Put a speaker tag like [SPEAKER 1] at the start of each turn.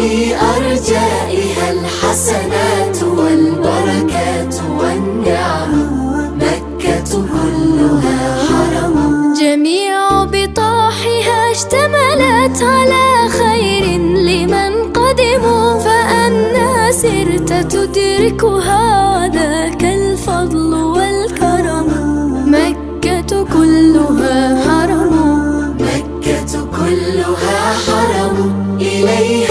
[SPEAKER 1] في أرجائها الحسنات والبركات والنعم. مكة كلها حرم، جميع بطاحها اشتملت على خير لمن قدموا. فأنى سرت تدركها ذاك الفضل والكرم. مكة كلها حرم، مكة كلها حرم، إليها